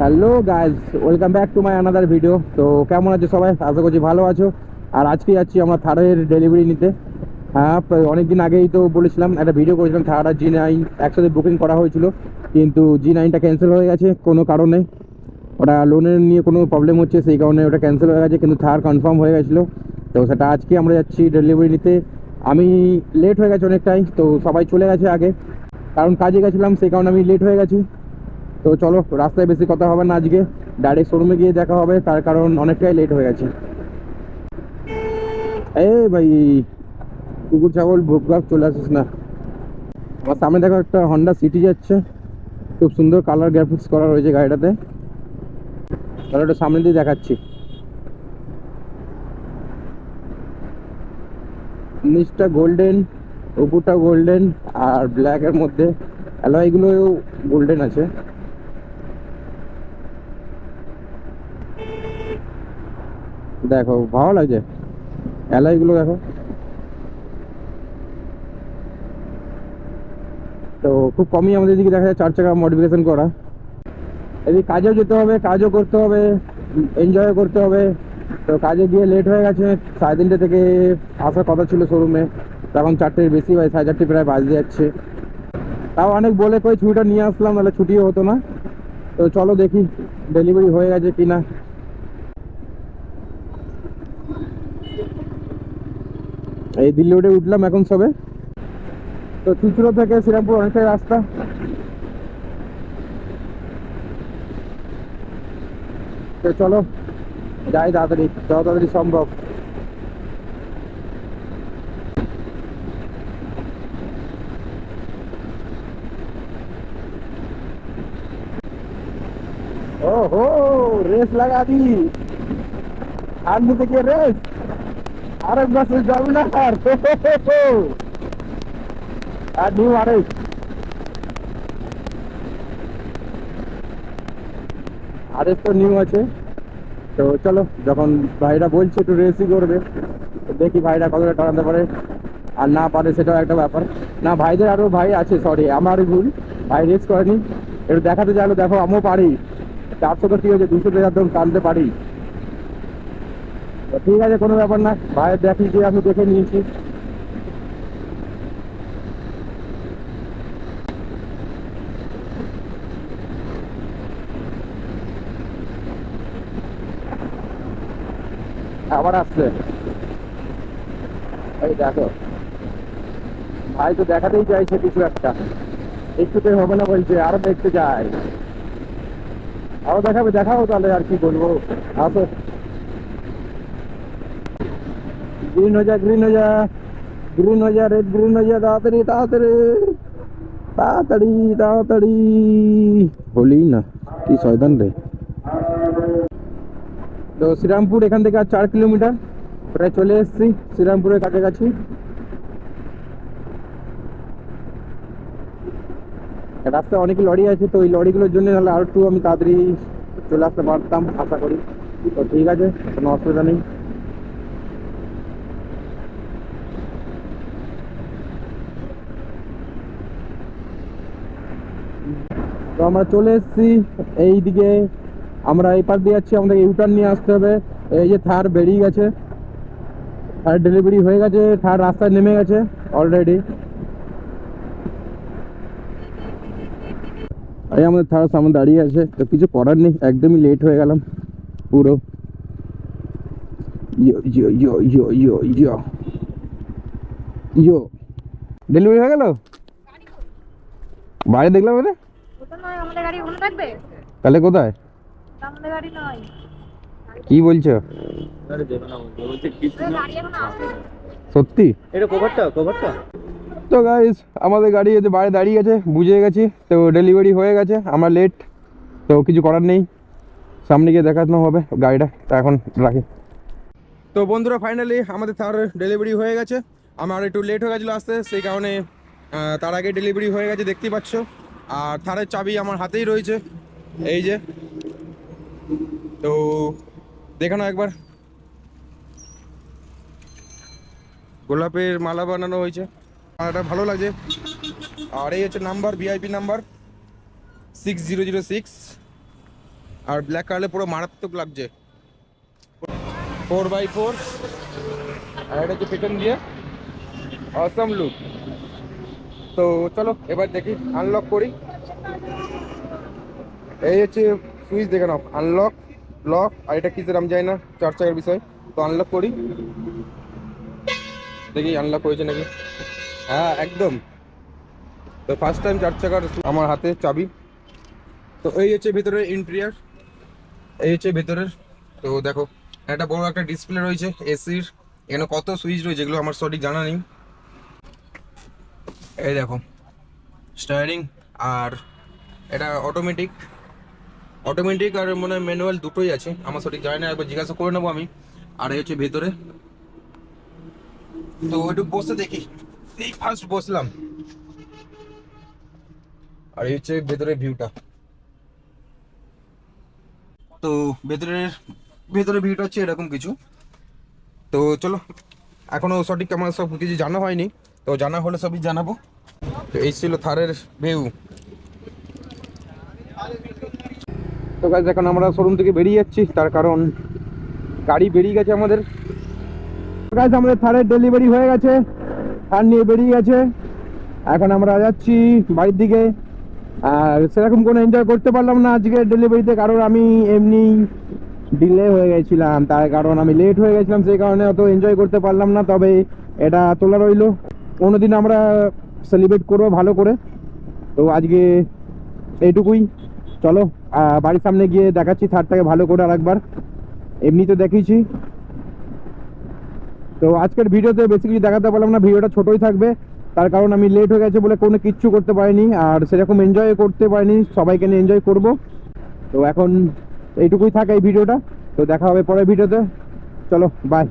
Hello guys, welcome back to my another video. তো কেমন আছো সবাই? আশা করছি ভালো আছো। আর আজকে যাচ্ছি আমরা থারের ডেলিভারি নিতে। হ্যাঁ, অনেকদিন আগেই তো বলেছিলাম, একটা ভিডিও করেছিলাম, থার আর G9 একসাথে বুকিং করা হয়েছিল, কিন্তু G9টা ক্যান্সেল হয়ে গেছে কোনো কারণে। ওটা লোনের নিয়ে কোনো প্রবলেম হচ্ছে, সেই কারণে ওটা ক্যান্সেল হয়ে গেছে, কিন্তু থার কনফার্ম হয়ে গেছিলো। তো সেটা আজকে আমরা যাচ্ছি ডেলিভারি নিতে। আমি লেট হয়ে গেছে অনেকটাই, তো সবাই চলে গেছে আগে, কারণ কাজে গেছিলাম, সেই কারণে আমি লেট হয়ে গেছি। তো চলো, রাস্তায় বেশি কথা হবে না, আজকে ডাইরেক্ট শোরুমে গিয়ে দেখা হবে, তার কারণ অনেকটাই লেট হয়ে গেছে। এই ভাই, কুকুর ছাগল ভুক ভাগ চলে আসিস না। আমার সামনে দেখো একটা হন্ডা সিটি যাচ্ছে, খুব সুন্দর কালার গ্রাফিক্স করা রয়েছে গাড়িটাতে। তাহলে ওটা সামনে দিয়ে দেখাচ্ছি। নিচটা গোল্ডেন, উপরটা গোল্ডেন, আর ব্ল্যাকের মধ্যে অ্যালয়গুলো গোল্ডেন আছে। দেখো ভালো লাগছে অ্যালয়গুলো, দেখো। তো খুব কমই আমাদের দিকে দেখা যায় 4 চাকা মডিফিকেশন করা। এদিকে কাজেও যেতে হবে, কাজও করতে হবে, এনজয়ও করতে হবে। তো কাজে গিয়ে লেট হয়ে গেছে, 3:30 থেকে আসার কথা ছিল শোরুমে, তখন 4টের বেশি হয়, 4:30 প্রায় বাজতে যাচ্ছে। তাও অনেক বলে কই ছুটিটা নিয়ে আসলাম, নাহলে ছুটিও হতো না। তো চলো দেখি ডেলিভারি হয়ে গেছে কিনা। এই দিল্লি রোডে উঠলাম এখন সবে। তো চুচুড়ো থেকে শ্রীরামপুর অনেকটাই রাস্তা। তো চলো যাই তাড়াতাড়ি, যত তাড়াতাড়ি সম্ভব। ओहो, रेस लगा दी। आदमी देखिए रेस। अरे बस जाऊ ना यार। আর নিউ আরএস তো নিউ আছে। তো চলো, যখন ভাইরা বলছে একটু রেসই করবে, তো দেখি ভাইরা কতটা টানাতে পারে। আর না পারে সেটাও একটা ব্যাপার। না, ভাইদের আরো ভাই আছে, সরি আমারই ভুল, ভাই রেস করেনি। একটু দেখাতে চাইলো, দেখো আমিও পারি। 400 তো কি হয়েছে, 200 একদম টানতে পারি। তো ঠিক আছে, কোনো ব্যাপার না, ভাইয়ের দেখি যে আমি দেখে নিয়েছি। আবার আসছে, এই দেখো ভাই তো দেখাতেই চাইছে কিছু একটা, একটুতে হবে না বলছে, আরো দেখতে চাই। আরো দেখাবে, দেখাও তাহলে, আর কি বলবো। আসো, গ্রিন হয়ে যা, গ্রিন হয়ে যা, গ্রিন হয়ে যা, রেড গ্রিন হয়ে যা, তাড়াতাড়ি তাড়াতাড়ি তাড়াতাড়ি তাড়াতাড়ি। হলি না, কি শয়তান রে। তো শ্রীরামপুর এখান থেকে আর 4 কিলোমিটার, প্রায় চলে এসেছি শ্রীরামপুরের কাছাকাছি। রাস্তায় অনেক লরি আছে, তো ওই লরিগুলোর জন্য নাহলে আর একটু আমি তাড়াতাড়ি চলে আসতে পারতাম আশা করি। তো ঠিক আছে, কোনো অসুবিধা নেই। তো আমরা চলে এসেছি এইদিকে, আমরা এই পার দিয়ে যাচ্ছি, আমাদের ইউটার্ন নিয়ে আসতে হবে। এই যে থার বেরিয়ে গেছে, থার ডেলিভারি হয়ে গেছে, থার রাস্তায় নেমে গেছে অলরেডি। এই আমাদের থার সামনে দাঁড়িয়ে আছে, তো কিছু করার নেই, একদমই লেট হয়ে গেলাম পুরো। ইয়ো ইয়ো ইয়ো ইয়ো ইয়ো ইয়ো ইয়ো, ডেলিভারি হয়ে গেল। বাইরে দেখলাম এটা, ওটা নয়, আমাদের গাড়ি ওখানে থাকবে। তাহলে কোথায়? ওটা আমাদের গাড়ি নয়। কি বলছো? আরে দেবে না, বলছে কি ওদের গাড়ি এখনো আসেনি। সত্যি? এটা কভারটা তো গাইস, আমাদের গাড়ি যে বাইরে দাঁড়িয়ে গেছে, বুঝে গেছি, তো ডেলিভারি হয়ে গেছে, আমরা লেট, তো কিছু করার নেই, সামনে গিয়ে দেখানো হবে গাড়িটা। তো এখন রাখি। তো বন্ধুরা, ফাইনালি আমাদের থার ডেলিভারি হয়ে গেছে। আমার একটু লেট হয়ে গেছিলো আসতে, সেই কারণে তার আগে ডেলিভারি হয়ে গেছে, দেখতেই পাচ্ছ। আর থারের চাবি আমার হাতেই রয়েছে, এই যে। তো দেখানো একবার, গোলাপের মালা বানানো হয়েছে, মালাটা ভালো লাগছে। আর এই হচ্ছে নাম্বার, ভিআইপি নাম্বার 6006। আর ব্ল্যাক কালারে পুরো মারাত্মক লাগছে 4x4 আর এটা হচ্ছে পেটন দিয়ে অসাম লুক। তো চলো এবার দেখি আনলক করি। এই হচ্ছে সুইচ দেখে নাও, আনলক লক আর এটা কিসের আমি জানি না, 4 চাকার বিষয়। তো আনলক করি, দেখি আনলক হয়েছে নাকি। হ্যাঁ একদম। তো ফার্স্ট টাইম 4 চাকার আমার হাতে চাবি। তো এই হচ্ছে ভেতরের ইন্টেরিয়ার, এই হচ্ছে ভেতরের। তো দেখো একটা বড় একটা ডিসপ্লে রয়েছে এসির, এখানে কত সুইচ রয়েছে যেগুলো আমার সঠিক জানা নেই। এই দেখো স্টায়ারিং, আর এটা অটোমেটিক আর মনে হয় ম্যানুয়াল দুটোই আছে, আমার সঠিক জানি না, একবার জিজ্ঞাসা করে নেবো আমি। আর এই হচ্ছে ভেতরে। তো একটু বসে দেখি, এই ফার্স্ট বসলাম। আর এই হচ্ছে ভেতরের ভিউটা। তো ভেতরে ভিউটা হচ্ছে এরকম কিছু। তো চলো, এখনো সঠিক আমার সব কিছু জানা হয়নি, তো জানা হলে সবই জানাবো। তো এই ছিল থারের ভিউ। তো গাইস এখন আমরা শোরুম থেকে বেরিয়ে যাচ্ছি, তার কারণ গাড়ি বেরিয়ে গেছে আমাদের। গাইস আমাদের থারের ডেলিভারি হয়ে গেছে, থার নিয়ে বেরিয়ে গেছে। এখন আমরা যাচ্ছি বাড়ির দিকে। আর সেরকম কোনো এনজয় করতে পারলাম না আজকে ডেলিভারিতে, কারণ আমি এমনি ডিলে হয়ে গেছিলাম, তার কারণ আমি লেট হয়ে গেছিলাম, সেই কারণে অত এনজয় করতে পারলাম না। তবে এটা তোলা রইলো, অন্যদিন আমরা সেলিব্রেট করবো ভালো করে। তো আজকে এইটুকুই, চলো বাড়ির সামনে গিয়ে দেখাচ্ছি থারটাকে ভালো করে আরেকবার। এমনি তো দেখিয়েছি। তো আজকের ভিডিওতে বেশি কিছু দেখাতে পারলাম না, ভিডিওটা ছোটোই থাকবে, তার কারণ আমি লেট হয়ে গেছে বলে কোনো কিচ্ছু করতে পারিনি, আর সেরকম এনজয় করতে পারিনি। সবাইকে নিয়ে এনজয় করব। তো এখন এইটুকুই থাকে এই ভিডিওটা। তো দেখা হবে পরের ভিডিওতে, চলো বাই।